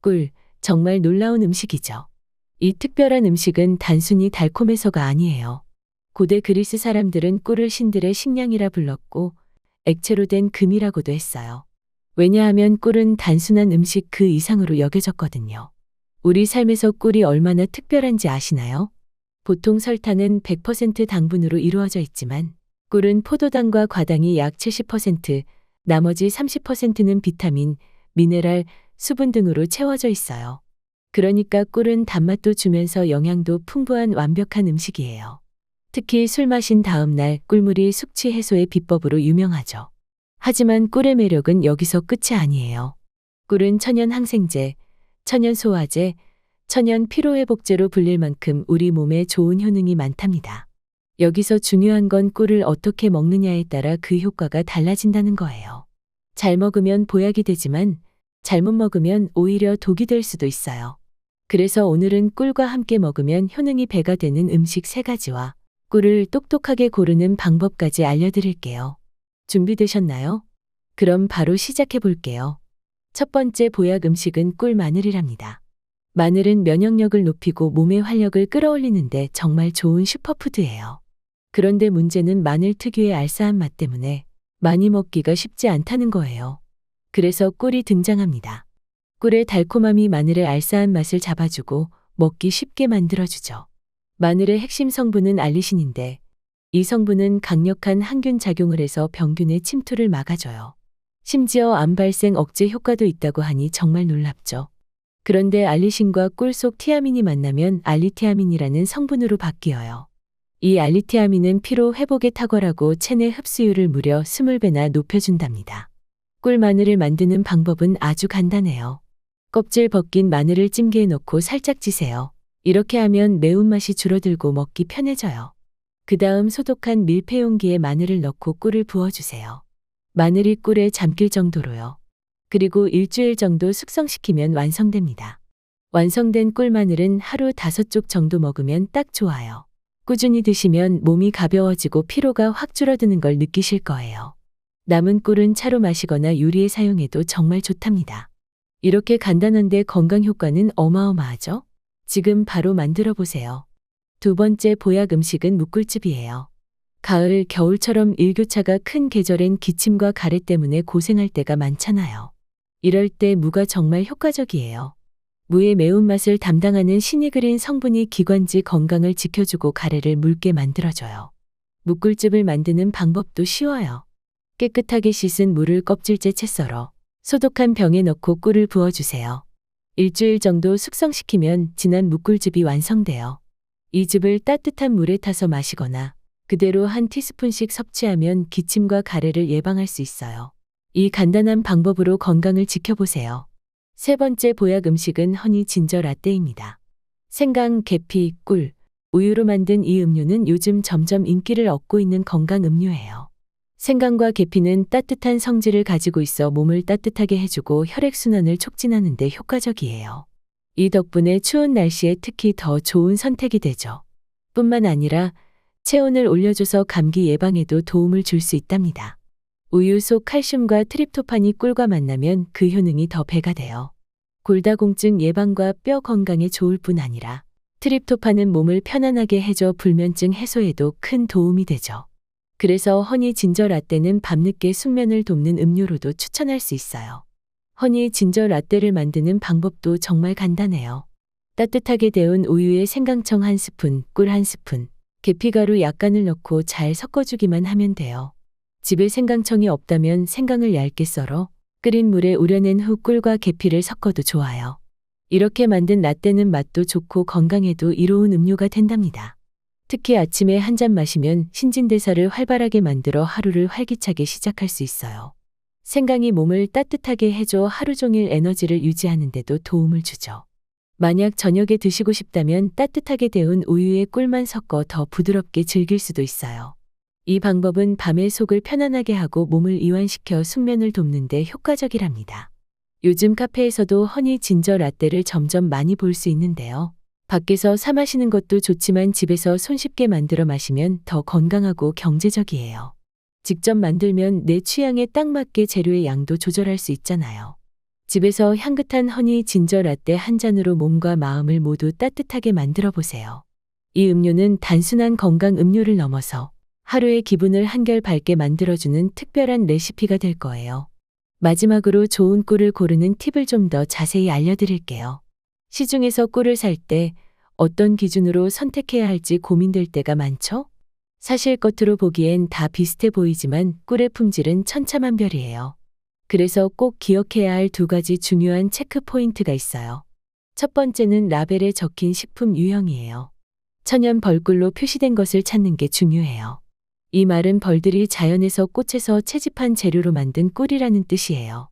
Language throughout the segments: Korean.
꿀, 정말 놀라운 음식이죠. 이 특별한 음식은 단순히 달콤해서가 아니에요. 고대 그리스 사람들은 꿀을 신들의 식량이라 불렀고 액체로 된 금이라고도 했어요. 왜냐하면 꿀은 단순한 음식 그 이상으로 여겨졌거든요. 우리 삶에서 꿀이 얼마나 특별한지 아시나요? 보통 설탕은 100% 당분으로 이루어져 있지만 꿀은 포도당과 과당이 약 70%, 나머지 30%는 비타민, 미네랄, 수분 등으로 채워져 있어요. 그러니까 꿀은 단맛도 주면서 영양도 풍부한 완벽한 음식이에요. 특히 술 마신 다음 날 꿀물이 숙취 해소의 비법으로 유명하죠. 하지만 꿀의 매력은 여기서 끝이 아니에요. 꿀은 천연 항생제, 천연 소화제, 천연 피로회복제로 불릴 만큼 우리 몸에 좋은 효능이 많답니다. 여기서 중요한 건 꿀을 어떻게 먹느냐에 따라 그 효과가 달라진다는 거예요. 잘 먹으면 보약이 되지만 잘못 먹으면 오히려 독이 될 수도 있어요. 그래서 오늘은 꿀과 함께 먹으면 효능이 배가 되는 음식 3가지와 꿀을 똑똑하게 고르는 방법까지 알려드릴게요. 준비되셨나요? 그럼 바로 시작해 볼게요. 첫 번째 보약 음식은 꿀 마늘이랍니다. 마늘은 면역력을 높이고 몸의 활력을 끌어올리는데 정말 좋은 슈퍼푸드예요. 그런데 문제는 마늘 특유의 알싸한 맛 때문에 많이 먹기가 쉽지 않다는 거예요. 그래서 꿀이 등장합니다. 꿀의 달콤함이 마늘의 알싸한 맛을 잡아주고 먹기 쉽게 만들어주죠. 마늘의 핵심 성분은 알리신인데 이 성분은 강력한 항균 작용을 해서 병균의 침투를 막아줘요. 심지어 암 발생 억제 효과도 있다고 하니 정말 놀랍죠. 그런데 알리신과 꿀 속 티아민이 만나면 알리티아민이라는 성분으로 바뀌어요. 이 알리티아민은 피로 회복에 탁월하고 체내 흡수율을 무려 20배나 높여준답니다. 꿀 마늘을 만드는 방법은 아주 간단해요. 껍질 벗긴 마늘을 찜기에 넣고 살짝 찌세요. 이렇게 하면 매운맛이 줄어들고 먹기 편해져요. 그 다음 소독한 밀폐 용기에 마늘을 넣고 꿀을 부어주세요. 마늘이 꿀에 잠길 정도로요. 그리고 일주일 정도 숙성시키면 완성됩니다. 완성된 꿀 마늘은 하루 5쪽 정도 먹으면 딱 좋아요. 꾸준히 드시면 몸이 가벼워지고 피로가 확 줄어드는 걸 느끼실 거예요. 남은 꿀은 차로 마시거나 요리에 사용해도 정말 좋답니다. 이렇게 간단한데 건강 효과는 어마어마하죠? 지금 바로 만들어 보세요. 두 번째 보약 음식은 묵꿀즙이에요. 가을, 겨울처럼 일교차가 큰 계절엔 기침과 가래 때문에 고생할 때가 많잖아요. 이럴 때 무가 정말 효과적이에요. 무의 매운맛을 담당하는 신이 그린 성분이 기관지 건강을 지켜주고 가래를 묽게 만들어줘요. 묵꿀즙을 만드는 방법도 쉬워요. 깨끗하게 씻은 무를 껍질째 채 썰어 소독한 병에 넣고 꿀을 부어주세요. 일주일 정도 숙성시키면 진한 묵꿀즙이 완성돼요. 이 즙을 따뜻한 물에 타서 마시거나 그대로 한 티스푼씩 섭취하면 기침과 가래를 예방할 수 있어요. 이 간단한 방법으로 건강을 지켜보세요. 세 번째 보약 음식은 허니 진저 라떼입니다. 생강, 계피, 꿀, 우유로 만든 이 음료는 요즘 점점 인기를 얻고 있는 건강 음료예요. 생강과 계피는 따뜻한 성질을 가지고 있어 몸을 따뜻하게 해주고 혈액순환을 촉진하는 데 효과적이에요. 이 덕분에 추운 날씨에 특히 더 좋은 선택이 되죠. 뿐만 아니라 체온을 올려줘서 감기 예방에도 도움을 줄 수 있답니다. 우유 속 칼슘과 트립토판이 꿀과 만나면 그 효능이 더 배가 돼요. 골다공증 예방과 뼈 건강에 좋을 뿐 아니라 트립토판은 몸을 편안하게 해줘 불면증 해소에도 큰 도움이 되죠. 그래서 허니 진저 라떼는 밤늦게 숙면을 돕는 음료로도 추천할 수 있어요. 허니 진저 라떼를 만드는 방법도 정말 간단해요. 따뜻하게 데운 우유에 생강청 1스푼, 꿀 1스푼, 계피가루 약간을 넣고 잘 섞어주기만 하면 돼요. 집에 생강청이 없다면 생강을 얇게 썰어 끓인 물에 우려낸 후 꿀과 계피를 섞어도 좋아요. 이렇게 만든 라떼는 맛도 좋고 건강에도 이로운 음료가 된답니다. 특히 아침에 한 잔 마시면 신진대사를 활발하게 만들어 하루를 활기차게 시작할 수 있어요. 생강이 몸을 따뜻하게 해줘 하루 종일 에너지를 유지하는 데도 도움을 주죠. 만약 저녁에 드시고 싶다면 따뜻하게 데운 우유에 꿀만 섞어 더 부드럽게 즐길 수도 있어요. 이 방법은 밤에 속을 편안하게 하고 몸을 이완시켜 숙면을 돕는 데 효과적이랍니다. 요즘 카페에서도 허니 진저 라떼를 점점 많이 볼 수 있는데요. 밖에서 사 마시는 것도 좋지만 집에서 손쉽게 만들어 마시면 더 건강하고 경제적이에요. 직접 만들면 내 취향에 딱 맞게 재료의 양도 조절할 수 있잖아요. 집에서 향긋한 허니 진저 라떼 한 잔으로 몸과 마음을 모두 따뜻하게 만들어 보세요. 이 음료는 단순한 건강 음료를 넘어서 하루의 기분을 한결 밝게 만들어주는 특별한 레시피가 될 거예요. 마지막으로 좋은 꿀을 고르는 팁을 좀 더 자세히 알려드릴게요. 시중에서 꿀을 살 때 어떤 기준으로 선택해야 할지 고민될 때가 많죠? 사실 겉으로 보기엔 다 비슷해 보이지만 꿀의 품질은 천차만별이에요. 그래서 꼭 기억해야 할 두 가지 중요한 체크 포인트가 있어요. 첫 번째는 라벨에 적힌 식품 유형이에요. 천연 벌꿀로 표시된 것을 찾는 게 중요해요. 이 말은 벌들이 자연에서 꽃에서 채집한 재료로 만든 꿀이라는 뜻이에요.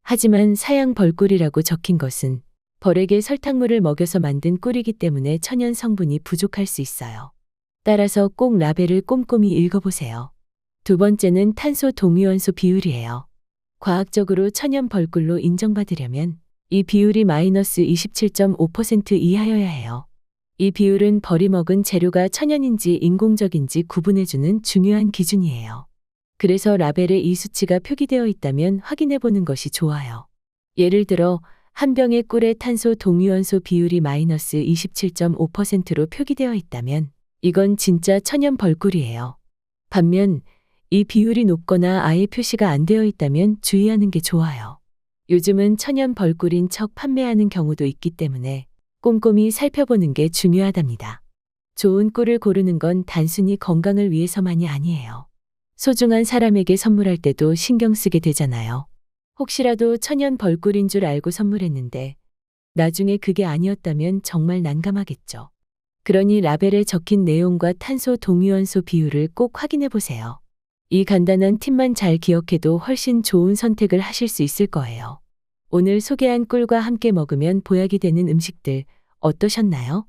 하지만 사양 벌꿀이라고 적힌 것은 벌에게 설탕물을 먹여서 만든 꿀이기 때문에 천연 성분이 부족할 수 있어요. 따라서 꼭 라벨을 꼼꼼히 읽어보세요. 두 번째는 탄소 동위원소 비율이에요. 과학적으로 천연 벌꿀로 인정받으려면 이 비율이 마이너스 27.5% 이하여야 해요. 이 비율은 벌이 먹은 재료가 천연인지 인공적인지 구분해주는 중요한 기준이에요. 그래서 라벨에 이 수치가 표기되어 있다면 확인해 보는 것이 좋아요. 예를 들어 한 병의 꿀의 탄소 동위원소 비율이 마이너스 27.5%로 표기되어 있다면 이건 진짜 천연 벌꿀이에요. 반면 이 비율이 높거나 아예 표시가 안 되어 있다면 주의하는 게 좋아요. 요즘은 천연 벌꿀인 척 판매하는 경우도 있기 때문에 꼼꼼히 살펴보는 게 중요하답니다. 좋은 꿀을 고르는 건 단순히 건강을 위해서만이 아니에요. 소중한 사람에게 선물할 때도 신경 쓰게 되잖아요. 혹시라도 천연 벌꿀인 줄 알고 선물했는데 나중에 그게 아니었다면 정말 난감하겠죠. 그러니 라벨에 적힌 내용과 탄소 동위원소 비율을 꼭 확인해 보세요. 이 간단한 팁만 잘 기억해도 훨씬 좋은 선택을 하실 수 있을 거예요. 오늘 소개한 꿀과 함께 먹으면 보약이 되는 음식들 어떠셨나요?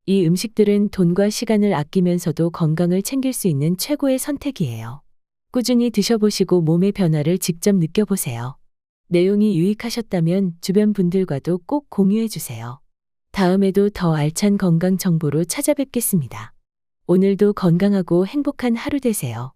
이 음식들은 돈과 시간을 아끼면서도 건강을 챙길 수 있는 최고의 선택이에요. 꾸준히 드셔보시고 몸의 변화를 직접 느껴보세요. 내용이 유익하셨다면 주변 분들과도 꼭 공유해 주세요. 다음에도 더 알찬 건강 정보로 찾아뵙겠습니다. 오늘도 건강하고 행복한 하루 되세요.